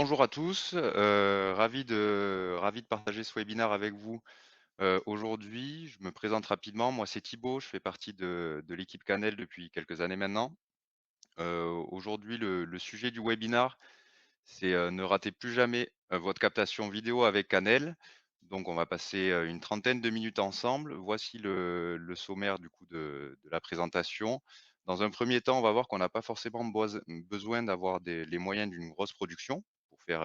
Bonjour à tous, ravi de partager ce webinaire avec vous, aujourd'hui. Je me présente rapidement, moi c'est Thibaut, je fais partie de l'équipe Canel depuis quelques années maintenant. Aujourd'hui le sujet du webinaire, c'est, ne ratez plus jamais, votre captation vidéo avec Canel. Donc on va passer, une trentaine de minutes ensemble. Voici le sommaire du coup de la présentation. Dans un premier temps, on va voir qu'on n'a pas forcément besoin d'avoir les moyens d'une grosse production pour faire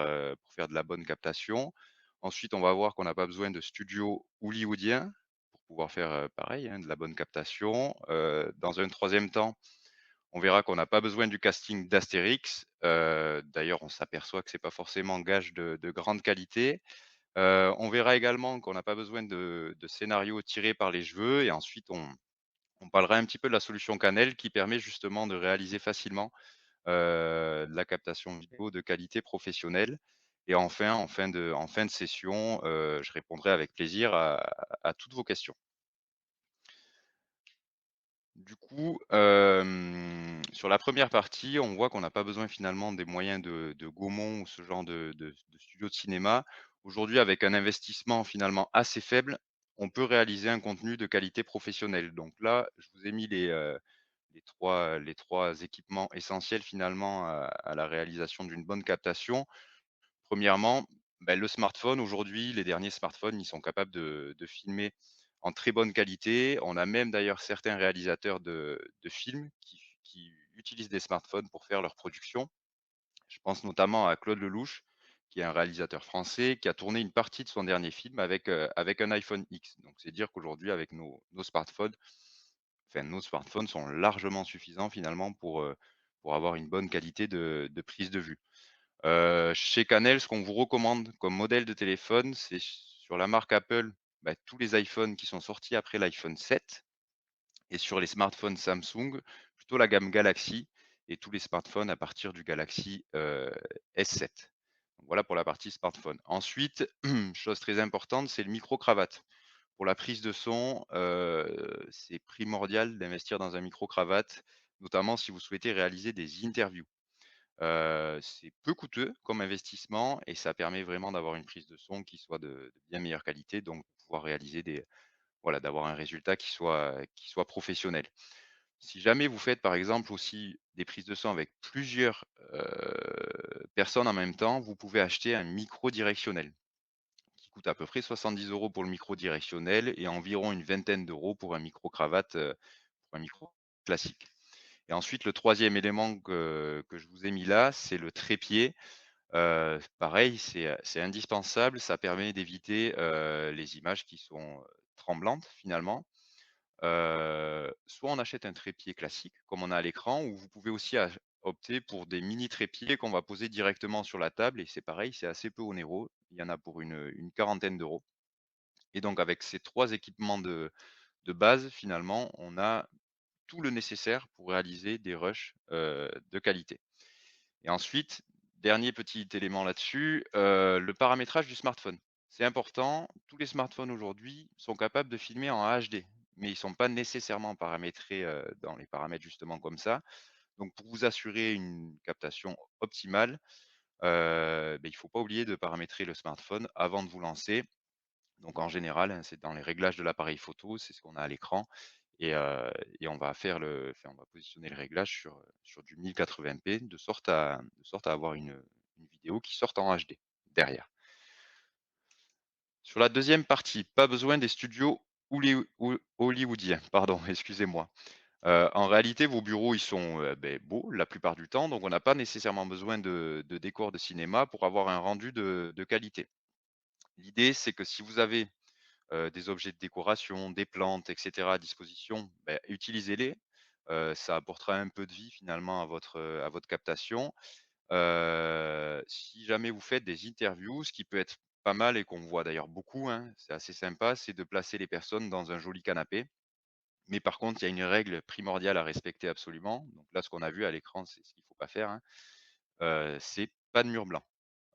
de la bonne captation. Ensuite, on va voir qu'on n'a pas besoin de studio hollywoodien pour pouvoir faire, pareil, hein, de la bonne captation. Dans un troisième temps, on verra qu'on n'a pas besoin du casting d'Astérix. D'ailleurs, on s'aperçoit que c'est pas forcément gage de grande qualité. On verra également qu'on n'a pas besoin de scénario tiré par les cheveux et ensuite on parlera un petit peu de la solution Canel qui permet justement de réaliser facilement, de la captation vidéo de qualité professionnelle et enfin, en fin de session, je répondrai avec plaisir à toutes vos questions. Du coup, sur la première partie, on voit qu'on n'a pas besoin finalement des moyens de Gaumont ou ce genre de studio de cinéma. Aujourd'hui, avec un investissement finalement assez faible, on peut réaliser un contenu de qualité professionnelle. Donc là, je vous ai mis les 3 équipements essentiels finalement à la réalisation d'une bonne captation. Premièrement, le smartphone, aujourd'hui, les derniers smartphones, ils sont capables de filmer en très bonne qualité. On a même d'ailleurs certains réalisateurs de films qui utilisent des smartphones pour faire leur production. Je pense notamment à Claude Lelouch, qui est un réalisateur français, qui a tourné une partie de son dernier film avec un iPhone X. Donc c'est dire qu'aujourd'hui, avec nos smartphones, enfin nos smartphones sont largement suffisants finalement pour avoir une bonne qualité de prise de vue. Chez Canel, ce qu'on vous recommande comme modèle de téléphone, c'est sur la marque Apple, tous les iPhones qui sont sortis après l'iPhone 7 et sur les smartphones Samsung, plutôt la gamme Galaxy et tous les smartphones à partir du Galaxy, S7. Donc voilà pour la partie smartphone. Ensuite, chose très importante, c'est le micro-cravate. Pour la prise de son, c'est primordial d'investir dans un micro-cravate, notamment si vous souhaitez réaliser des interviews. C'est peu coûteux comme investissement et ça permet vraiment d'avoir une prise de son qui soit de bien meilleure qualité, donc pouvoir réaliser d'avoir un résultat qui soit professionnel. Si jamais vous faites, par exemple, aussi des prises de son avec plusieurs, personnes en même temps, vous pouvez acheter un micro directionnel qui coûte à peu près 70 € pour le micro directionnel et environ une vingtaine d'euros pour un micro cravate, pour un micro classique. Et ensuite, le troisième élément que je vous ai mis là, c'est le trépied. Pareil, c'est indispensable. Ça permet d'éviter, les images qui sont, tremblantes finalement. Soit on achète un trépied classique comme on a à l'écran ou vous pouvez aussi opter pour des mini trépieds qu'on va poser directement sur la table et c'est pareil, c'est assez peu onéreux. Il y en a pour une quarantaine d'euros et donc avec ces 3 équipements de base, finalement, on a tout le nécessaire pour réaliser des rushs, de qualité. Et ensuite, dernier petit élément là-dessus, le paramétrage du smartphone. C'est important, tous les smartphones aujourd'hui sont capables de filmer en HD, mais ils ne sont pas nécessairement paramétrés, dans les paramètres justement comme ça. Donc pour vous assurer une captation optimale, il ne faut pas oublier de paramétrer le smartphone avant de vous lancer. Donc en général, hein, c'est dans les réglages de l'appareil photo, c'est ce qu'on a à l'écran et on va on va positionner le réglage sur du 1080p de sorte à avoir une vidéo qui sorte en HD derrière. Sur la deuxième partie, pas besoin des studios hollywoodiens, pardon, excusez-moi. En réalité, vos bureaux, ils sont, beaux la plupart du temps, donc on n'a pas nécessairement besoin de décors de cinéma pour avoir un rendu de qualité. L'idée, c'est que si vous avez des objets de décoration, des plantes et cetera à disposition, utilisez-les. Ça apportera un peu de vie finalement à votre captation. Si jamais vous faites des interviews, ce qui peut être pas mal et qu'on voit d'ailleurs beaucoup, hein, c'est assez sympa, c'est de placer les personnes dans un joli canapé. Mais par contre, il y a une règle primordiale à respecter absolument. Donc là, ce qu'on a vu à l'écran, c'est ce qu'il ne faut pas faire, hein, c'est pas de mur blanc.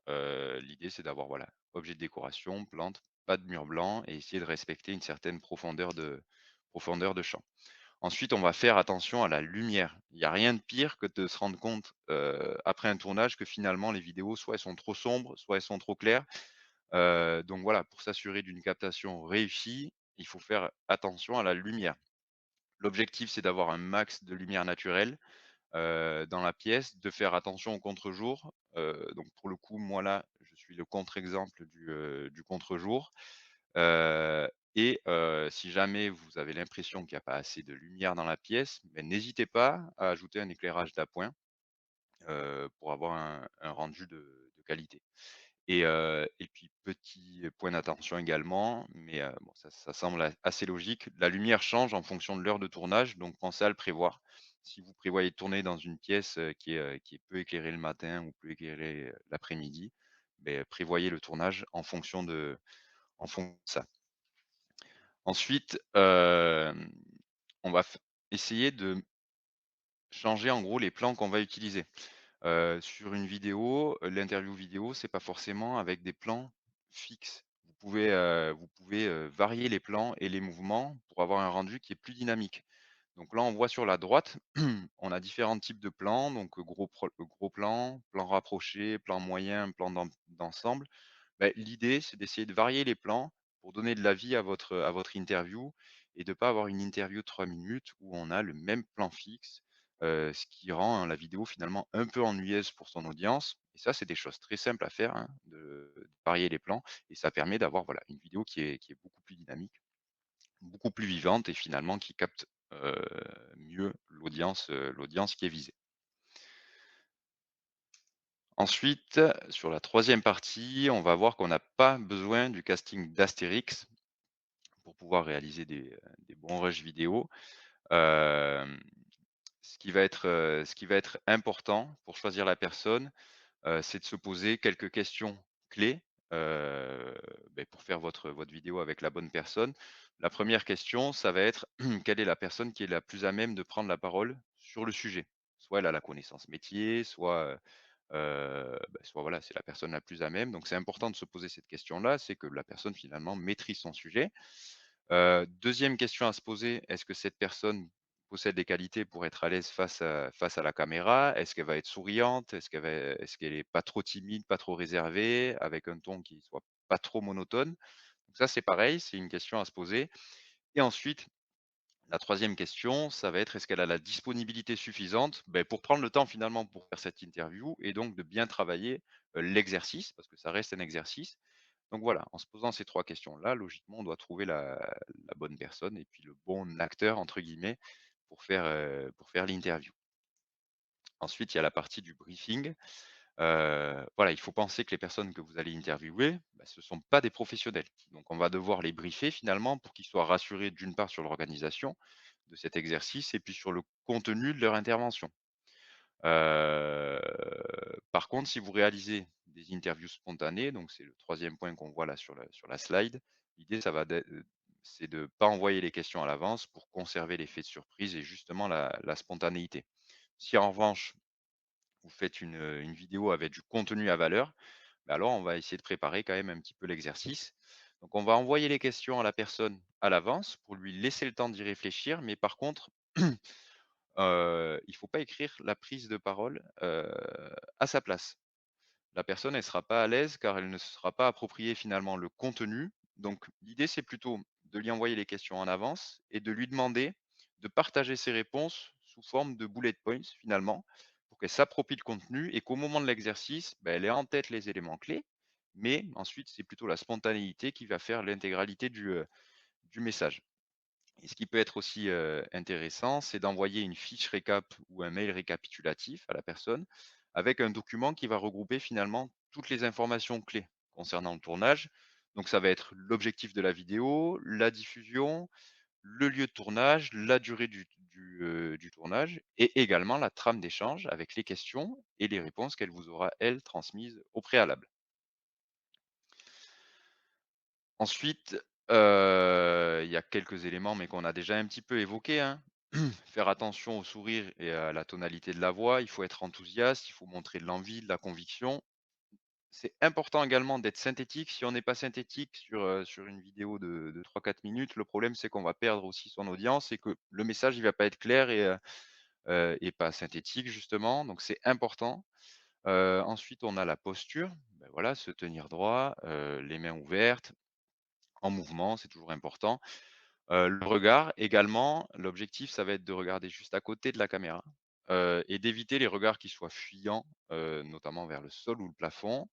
L'idée, c'est d'avoir, voilà, objet de décoration, plante, pas de mur blanc et essayer de respecter une certaine profondeur de champ. Ensuite, on va faire attention à la lumière. Il y a rien de pire que de se rendre compte, après un tournage que finalement les vidéos, soit elles sont trop sombres, soit elles sont trop claires. Donc voilà, pour s'assurer d'une captation réussie, il faut faire attention à la lumière. L'objectif, c'est d'avoir un max de lumière naturelle, dans la pièce, de faire attention au contre-jour. Donc pour le coup, moi là, je suis le contre-exemple du contre-jour. Si jamais vous avez l'impression qu'il n'y a pas assez de lumière dans la pièce, beh, n'hésitez pas à ajouter un éclairage d'appoint, pour avoir un rendu de qualité. Et puis petit point d'attention également, mais bon ça semble assez logique. La lumière change en fonction de l'heure de tournage, donc pensez à le prévoir. Si vous prévoyez de tourner dans une pièce, qui est peu éclairée le matin ou peu éclairée, l'après-midi, beh, prévoyez le tournage en fonction de ça. Ensuite, on va f essayer de changer en gros les plans qu'on va utiliser. Sur une vidéo, l'interview vidéo, c'est pas forcément avec des plans fixes. Vous pouvez varier les plans et les mouvements pour avoir un rendu qui est plus dynamique. Donc là, on voit sur la droite, on a différents types de plans, donc gros plan, plan rapproché, plan moyen, plan d'ensemble. L'idée, c'est d'essayer de varier les plans pour donner de la vie à votre interview et de pas avoir une interview de 3 minutes où on a le même plan fixe, ce qui rend la vidéo finalement un peu ennuyeuse pour son audience. Et ça, c'est des choses très simples à faire, hein, de varier les plans et ça permet d'avoir, voilà, une vidéo qui est beaucoup plus dynamique, beaucoup plus vivante et finalement qui capte, mieux l'audience qui est visée. Ensuite, sur la troisième partie, on va voir qu'on n'a pas besoin du casting d'Astérix pour pouvoir réaliser des bons rushs vidéo. Hem, ce qui va être important pour choisir la personne, c'est de se poser quelques questions clés, pour faire votre vidéo avec la bonne personne. La première question, ça va être: quelle est la personne qui est la plus à même de prendre la parole sur le sujet? Soit elle a la connaissance métier, soit voilà, c'est la personne la plus à même. Donc c'est important de se poser cette question-là, c'est que la personne finalement maîtrise son sujet. 2e question à se poser, est-ce que cette personne possède les qualités pour être à l'aise face à la caméra? Est-ce qu'elle va être souriante? Est-ce qu'elle est pas trop timide, pas trop réservée, avec un ton qui soit pas trop monotone? Donc ça, c'est pareil, c'est une question à se poser. Et ensuite, la troisième question, ça va être est-ce qu'elle a la disponibilité suffisante, pour prendre le temps finalement pour faire cette interview et donc de bien travailler, l'exercice, parce que ça reste un exercice. Donc voilà, en se posant ces 3 questions-là, logiquement, on doit trouver la bonne personne et puis le «bon acteur» entre guillemets pour faire l'interview. Ensuite, il y a la partie du briefing. Voilà, il faut penser que les personnes que vous allez interviewer, ce ne sont pas des professionnels. Donc on va devoir les briefer finalement pour qu'ils soient rassurés d'une part sur l'organisation de cet exercice et puis sur le contenu de leur intervention. Heu, Par contre, si vous réalisez des interviews spontanées, donc c'est le troisième point qu'on voit là sur la slide, l'idée c'est de ne pas envoyer les questions à l'avance pour conserver l'effet de surprise et justement la spontanéité. Si en revanche, vous faites une vidéo avec du contenu à valeur, alors on va essayer de préparer quand même un petit peu l'exercice. Donc on va envoyer les questions à la personne à l'avance pour lui laisser le temps d'y réfléchir, mais par contre, il faut pas écrire la prise de parole, à sa place. La personne, elle sera pas à l'aise car elle ne se sera pas approprié finalement le contenu. Donc l'idée, c'est plutôt de lui envoyer les questions en avance et de lui demander de partager ses réponses sous forme de bullet points finalement, pour qu'elle s'approprie le contenu et qu'au moment de l'exercice, elle ait en tête les éléments clés, mais ensuite c'est plutôt la spontanéité qui va faire l'intégralité du message. Et ce qui peut être aussi, intéressant, c'est d'envoyer une fiche récap ou un mail récapitulatif à la personne, avec un document qui va regrouper finalement toutes les informations clés concernant le tournage. Donc ça va être l'objectif de la vidéo, la diffusion, le lieu de tournage, la durée du tournage et également la trame d'échange avec les questions et les réponses qu'elle vous aura, elle, transmises au préalable. Ensuite, il y a quelques éléments, mais qu'on a déjà un petit peu évoqués, hein. Faire attention au sourire et à la tonalité de la voix. Il faut être enthousiaste, il faut montrer de l'envie, de la conviction. c'est important également d'être synthétique. Si on n'est pas synthétique sur une vidéo de 3-4 minutes, le problème, c'est qu'on va perdre aussi son audience et que le message, il va pas être clair et pas synthétique justement, donc c'est important. Ensuite, on a la posture, voilà, se tenir droit, les mains ouvertes, en mouvement, c'est toujours important. Le regard également, l'objectif, ça va être de regarder juste à côté de la caméra, et d'éviter les regards qui soient fuyants, notamment vers le sol ou le plafond.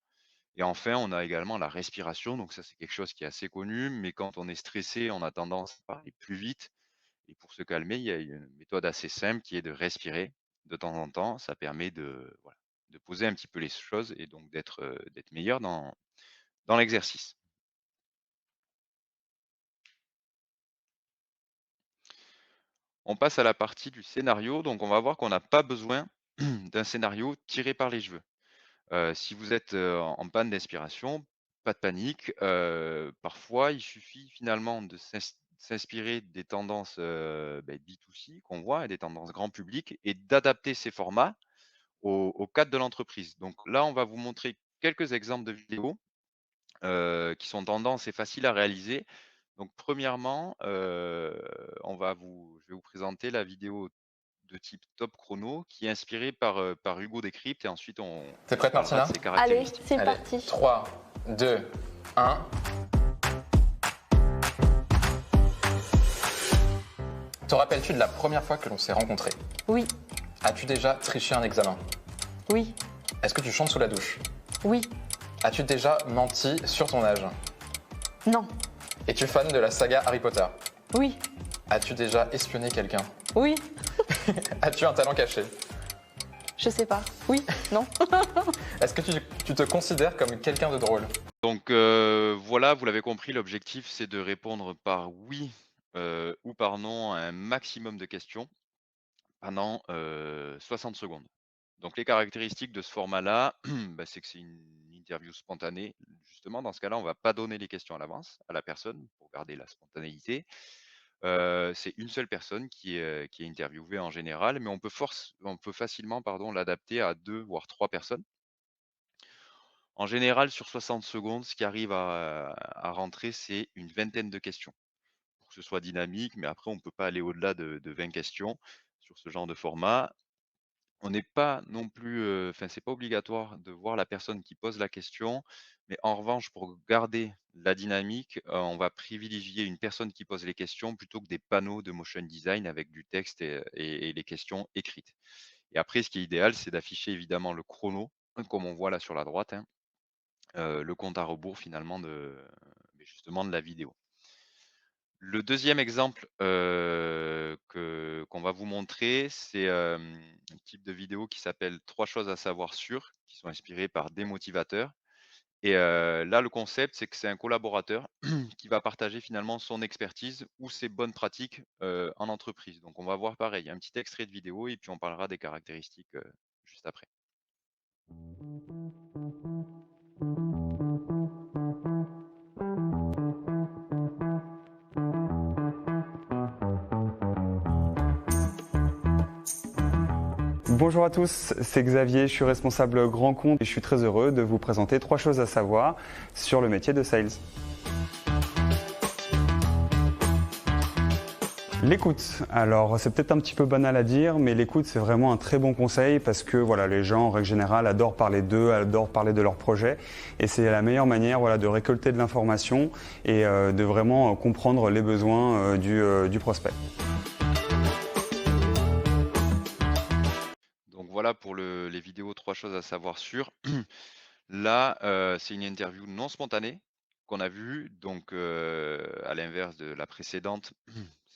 Et enfin, on a également la respiration, donc ça, c'est quelque chose qui est assez connu, mais quand on est stressé, on a tendance à parler plus vite et pour se calmer, il y a une méthode assez simple qui est de respirer de temps en temps. Ça permet de, voilà, de poser un petit peu les choses et donc d'être meilleur dans l'exercice. On passe à la partie du scénario, donc on va voir qu'on n'a pas besoin d'un scénario tiré par les cheveux. Si vous êtes, en panne d'inspiration, pas de panique, parfois il suffit finalement de s'inspirer des tendances, B2C qu'on voit et des tendances grand public et d'adapter ces formats au cadre de l'entreprise. Donc là, on va vous montrer quelques exemples de vidéos, qui sont tendances et faciles à réaliser. Donc premièrement, je vais vous présenter la vidéo de type top chrono qui est inspirée par Hugo Décrypte et ensuite T'es on prête, parlera de Martina? ses Allez, caractéristiques. c'est Allez, parti. 3, 2, 1. Te rappelles-tu de la première fois que l'on s'est rencontrés? Oui, As-tu déjà triché un examen? oui, Est-ce que tu chantes sous la douche? oui, As-tu déjà menti sur ton âge? non, Es-tu fan de la saga Harry Potter? oui, As-tu déjà espionné quelqu'un? oui, As-tu un talent caché? je sais pas. Oui, non. Est-ce que tu te considères comme quelqu'un de drôle? Donc voilà, vous l'avez compris, l'objectif c'est de répondre par oui, ou par non à un maximum de questions pendant, 60 secondes. Donc les caractéristiques de ce format-là, c'est que c'est une interview spontanée. Justement, dans ce cas-là, on va pas donner les questions à l'avance à la personne pour garder la spontanéité. C'est une seule personne qui est interviewée en général, mais on peut facilement, pardon, l'adapter à 2 voire 3 personnes. En général, sur 60 secondes, ce qui arrive à rentrer, c'est une vingtaine de questions pour que ce soit dynamique, mais après on peut pas aller au-delà de 20 questions sur ce genre de format. On n'est pas non plus, enfin, c'est pas obligatoire de voir la personne qui pose la question, mais en revanche, pour garder la dynamique, on va privilégier une personne qui pose les questions plutôt que des panneaux de motion design avec du texte et les questions écrites. Et après, ce qui est idéal, c'est d'afficher évidemment le chrono, comme on voit là sur la droite, hein, le compte à rebours finalement justement de la vidéo. Le deuxième exemple, que qu'on va vous montrer, c'est, un type de vidéo qui s'appelle «3 choses à savoir sur», qui sont inspirées par des motivateurs et là, le concept, c'est que c'est un collaborateur qui va partager finalement son expertise ou ses bonnes pratiques, en entreprise. Donc on va voir pareil, un petit extrait de vidéo et puis on parlera des caractéristiques, juste après. Bonjour à tous, c'est Xavier, je suis responsable grand compte et je suis très heureux de vous présenter 3 choses à savoir sur le métier de sales. L'écoute. Alors, c'est peut-être un petit peu banal à dire, mais l'écoute, c'est vraiment un très bon conseil parce que voilà, les gens, en règle générale, adorent parler d'eux, adorent parler de leur projet. Et c'est la meilleure manière voilà, de récolter de l'information et de vraiment comprendre les besoins du prospect. Donc voilà pour les vidéos 3 choses à savoir sur. Là, c'est une interview non spontanée qu'on a vue, donc à l'inverse de la précédente,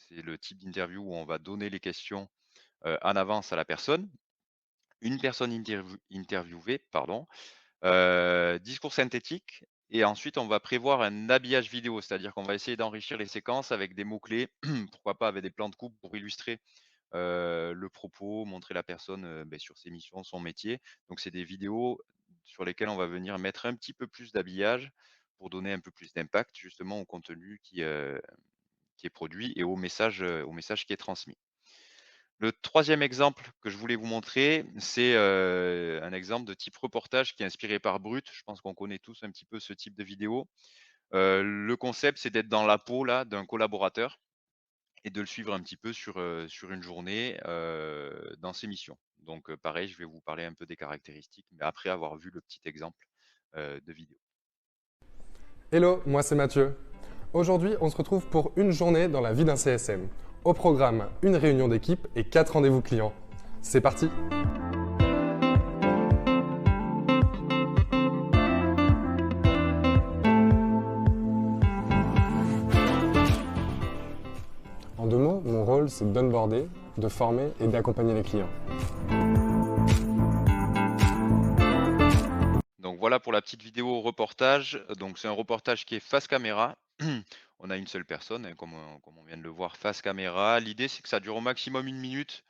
c'est le type d'interview où on va donner les questions, en avance à la personne. Une personne interviewée, pardon, discours synthétique et ensuite on va prévoir un habillage vidéo, c'est-à-dire qu'on va essayer d'enrichir les séquences avec des mots clés, pourquoi pas avec des plans de coupe pour illustrer le propos, montrer la personne, sur ses missions, son métier. Donc c'est des vidéos sur lesquelles on va venir mettre un petit peu plus d'habillage pour donner un peu plus d'impact justement au contenu qui est produit et au message qui est transmis. Le troisième exemple que je voulais vous montrer, c'est, un exemple de type reportage qui est inspiré par Brut. Je pense qu'on connaît tous un petit peu ce type de vidéo. Le concept, c'est d'être dans la peau là d'un collaborateur et de le suivre un petit peu sur une journée, dans ses missions. Donc, pareil, je vais vous parler un peu des caractéristiques, mais après avoir vu le petit exemple, de vidéo. Hello, moi c'est Mathieu. Aujourd'hui, on se retrouve pour une journée dans la vie d'un CSM. Au programme, une réunion d'équipe et 4 rendez-vous clients. C'est parti. En 2 mots, mon rôle c'est d'onboarder, de former et d'accompagner les clients. Donc voilà pour la petite vidéo reportage. Donc c'est un reportage qui est face caméra. On a une seule personne, hein, comme on vient de le voir, face caméra. L'idée, c'est que ça dure au maximum 1 minute,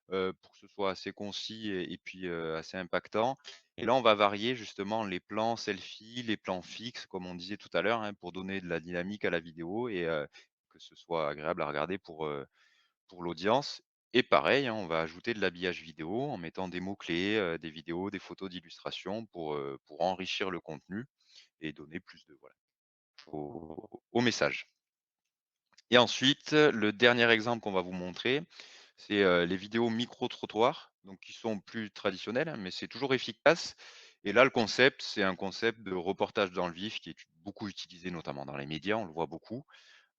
pour que ce soit assez concis et puis, assez impactant. Et là, on va varier justement les plans selfie, les plans fixes, comme on disait tout à l'heure, hein, pour donner de la dynamique à la vidéo et que ce soit agréable à regarder pour l'audience. Et pareil, hein, on va ajouter de l'habillage vidéo en mettant des mots-clés, des vidéos, des photos d'illustration pour enrichir le contenu et donner plus de voilà, au message. Et ensuite, le dernier exemple qu'on va vous montrer, c'est, les vidéos micro-trottoirs, donc qui sont plus traditionnelles, hein, mais c'est toujours efficace. Et là, le concept, c'est un concept de reportage dans le vif qui est beaucoup utilisé, notamment dans les médias, on le voit beaucoup.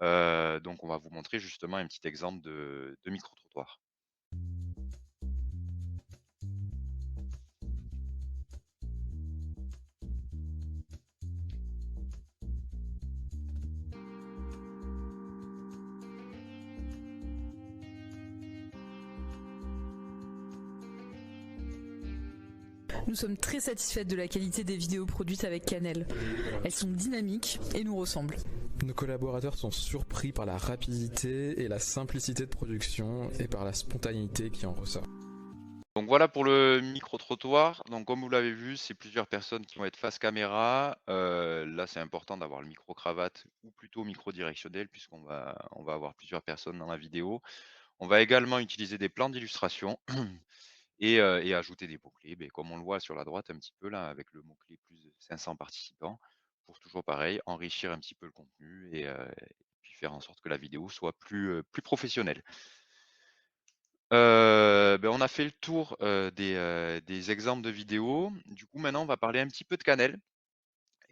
Donc on va vous montrer justement un petit exemple de micro-trottoir. Nous sommes très satisfaits de la qualité des vidéos produites avec Canel. Elles sont dynamiques et nous ressemblent. Nos collaborateurs sont surpris par la rapidité et la simplicité de production et par la spontanéité qui en ressort. Donc voilà pour le micro-trottoir. Donc comme vous l'avez vu, c'est plusieurs personnes qui vont être face caméra. Là, c'est important d'avoir le micro-cravate ou plutôt micro-directionnel puisqu'on va avoir plusieurs personnes dans la vidéo. On va également utiliser des plans d'illustration et ajouter des mots-clés, beh, comme on le voit sur la droite un petit peu là avec le mot-clé plus de 500 participants pour toujours pareil, enrichir un petit peu le contenu et puis faire en sorte que la vidéo soit plus professionnelle. On a fait le tour, des exemples de vidéos. Du coup, maintenant, on va parler un petit peu de Canel,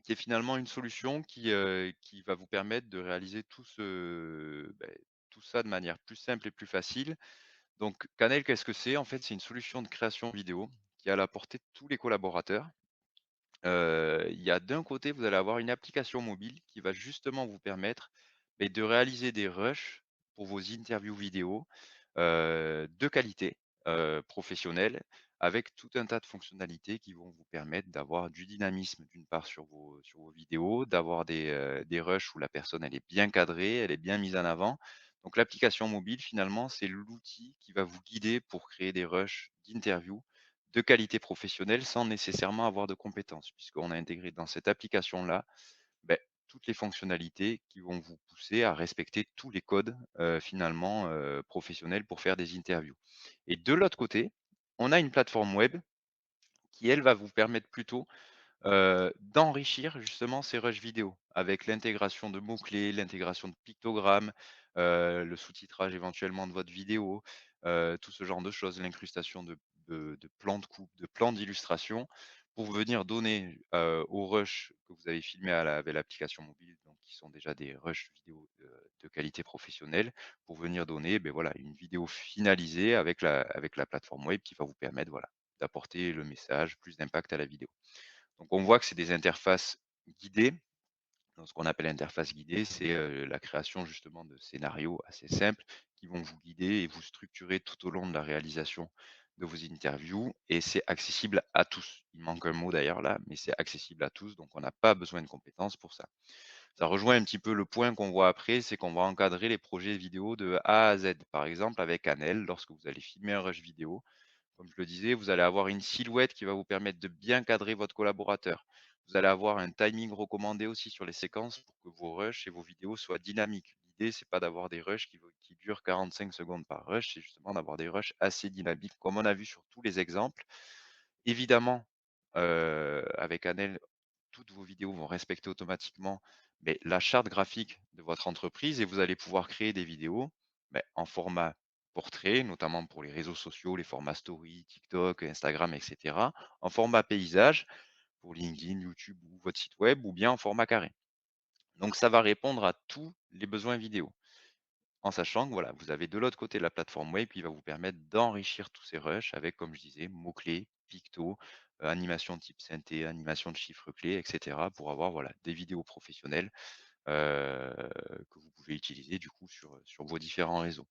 qui est finalement une solution qui va vous permettre de réaliser tout ça de manière plus simple et plus facile. Donc Canel, qu'est-ce que c'est? En fait, c'est une solution de création vidéo qui est à la portée de tous les collaborateurs. Il y a d'un côté, vous allez avoir une application mobile qui va justement vous permettre, de réaliser des rushs pour vos interviews vidéo, de qualité, professionnelle, avec tout un tas de fonctionnalités qui vont vous permettre d'avoir du dynamisme d'une part sur vos vidéos, d'avoir des rushs où la personne elle est bien cadrée, elle est bien mise en avant. Donc l'application mobile finalement, c'est l'outil qui va vous guider pour créer des rushs d'interviews de qualité professionnelle sans nécessairement avoir de compétences, puisqu'on a intégré dans cette application-là, toutes les fonctionnalités qui vont vous pousser à respecter tous les codes, finalement, professionnels pour faire des interviews. Et de l'autre côté, on a une plateforme web qui, elle, va vous permettre plutôt d'enrichir justement ces rushs vidéo avec l'intégration de mots-clés, l'intégration de pictogrammes, le sous-titrage éventuellement de votre vidéo, tout ce genre de choses, l'incrustation de plans de coupe, de plans d'illustration pour venir donner, aux rushs que vous avez filmés avec l'application mobile, donc qui sont déjà des rushs vidéo de qualité professionnelle, pour venir donner, voilà, une vidéo finalisée avec la plateforme web qui va vous permettre, voilà, d'apporter le message, plus d'impact à la vidéo. Donc on voit que c'est des interfaces guidées. Donc ce qu'on appelle interface guidée, c'est, la création justement de scénarios assez simples qui vont vous guider et vous structurer tout au long de la réalisation de vos interviews et c'est accessible à tous. Il manque un mot d'ailleurs là, mais c'est accessible à tous, donc on n'a pas besoin de compétences pour ça. Ça rejoint un petit peu le point qu'on voit après, c'est qu'on va encadrer les projets vidéo de A à Z. Par exemple avec Anel, lorsque vous allez filmer un rush vidéo, comme je le disais, vous allez avoir une silhouette qui va vous permettre de bien cadrer votre collaborateur. Vous allez avoir un timing recommandé aussi sur les séquences pour que vos rushs et vos vidéos soient dynamiques. l'idée, c'est pas d'avoir des rushs qui durent 45 secondes par rush, c'est justement d'avoir des rushs assez dynamiques, comme on a vu sur tous les exemples. Évidemment, avec Anel, toutes vos vidéos vont respecter automatiquement, beh, la charte graphique de votre entreprise et vous allez pouvoir créer des vidéos, beh, en format portrait, notamment pour les réseaux sociaux, les formats story, TikTok, Instagram, et cetera, en format paysage pour LinkedIn, YouTube ou votre site web, ou bien en format carré. Donc ça va répondre à tous les besoins vidéo. En sachant que voilà, vous avez de l'autre côté la plateforme web qui va vous permettre d'enrichir tous ces rushs avec, comme je disais, mots-clés, pictos, animation type synthé, animation de chiffres clés, et cetera, pour avoir voilà, des vidéos professionnelles que vous pouvez utiliser du coup sur vos différents réseaux.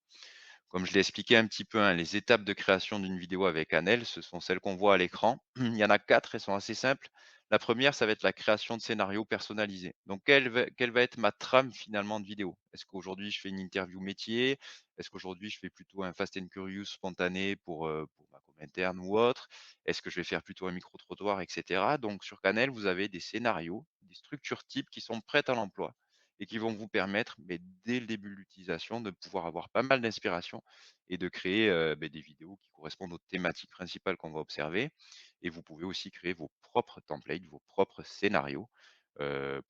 Comme je l'ai expliqué un petit peu, hein, les étapes de création d'une vidéo avec Anel, ce sont celles qu'on voit à l'écran. Il y en a 4, elles sont assez simples. La première, ça va être la création de scénarios personnalisés. Donc, quelle va être ma trame finalement de vidéo? Est-ce qu'aujourd'hui, je fais une interview métier? Est-ce qu'aujourd'hui, je fais plutôt un fast and curious spontané pour ma com interne ou autre? Est-ce que je vais faire plutôt un micro-trottoir, etc. Donc, sur Canel, vous avez des scénarios, des structures types qui sont prêtes à l'emploi et qui vont vous permettre, mais dès le début de l'utilisation, de pouvoir avoir pas mal d'inspiration et de créer des vidéos qui correspondent aux thématiques principales qu'on va observer. Et vous pouvez aussi créer vos propres templates, vos propres scénarios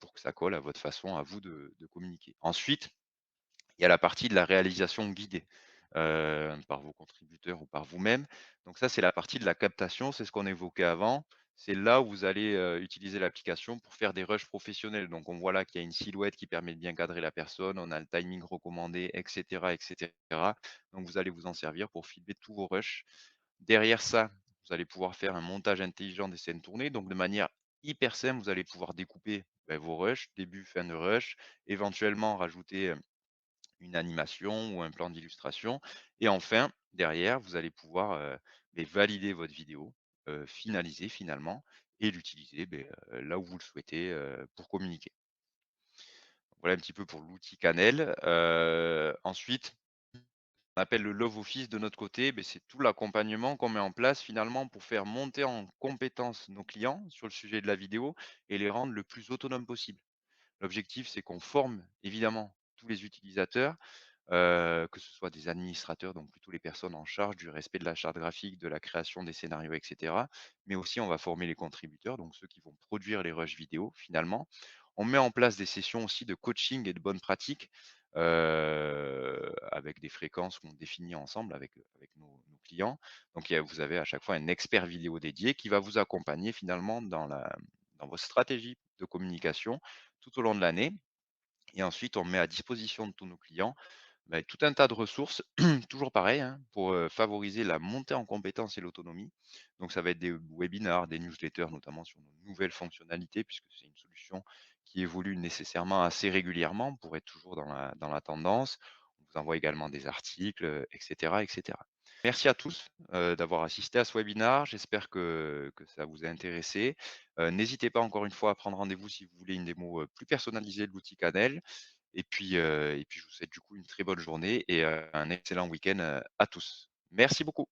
pour que ça colle à votre façon à vous de communiquer. Ensuite, il y a la partie de la réalisation guidée par vos contributeurs ou par vous-même. Donc ça, c'est la partie de la captation, c'est ce qu'on évoquait avant. C'est là où vous allez utiliser l'application pour faire des rushs professionnels. Donc on voit là qu'il y a une silhouette qui permet de bien cadrer la personne, on a le timing recommandé, etc., etc. Donc vous allez vous en servir pour filmer tous vos rushs. Derrière ça, vous allez pouvoir faire un montage intelligent des scènes tournées. Donc de manière hyper simple, vous allez pouvoir découper vos rushs, début, fin de rush, éventuellement rajouter une animation ou un plan d'illustration. Et enfin, derrière, vous allez pouvoir valider votre vidéo, finaliser finalement, et l'utiliser là où vous le souhaitez pour communiquer. Voilà un petit peu pour l'outil Canel. Ensuite, on appelle le Love Office de notre côté, c'est tout l'accompagnement qu'on met en place finalement pour faire monter en compétence nos clients sur le sujet de la vidéo et les rendre le plus autonomes possible. L'objectif, c'est qu'on forme évidemment tous les utilisateurs, que ce soit des administrateurs, donc plutôt les personnes en charge du respect de la charte graphique, de la création des scénarios, et cetera. Mais aussi, on va former les contributeurs, donc ceux qui vont produire les rushs vidéo finalement. On met en place des sessions aussi de coaching et de bonnes pratiques, avec des fréquences qu'on définit ensemble avec nos clients. Donc vous avez à chaque fois un expert vidéo dédié qui va vous accompagner finalement dans vos stratégies de communication tout au long de l'année. Et ensuite, on met à disposition de tous nos clients tout un tas de ressources, toujours pareil, hein, pour favoriser la montée en compétences et l'autonomie. Donc, ça va être des webinars, des newsletters, notamment sur nos nouvelles fonctionnalités, puisque c'est une solution qui évolue nécessairement assez régulièrement pour être toujours dans la tendance. On vous envoie également des articles, etc., etc. Merci à tous d'avoir assisté à ce webinar. J'espère que ça vous a intéressé. N'hésitez pas encore une fois à prendre rendez-vous si vous voulez une démo plus personnalisée de l'outil Canel. Et puis je vous souhaite du coup une très bonne journée et un excellent week-end à tous. Merci beaucoup.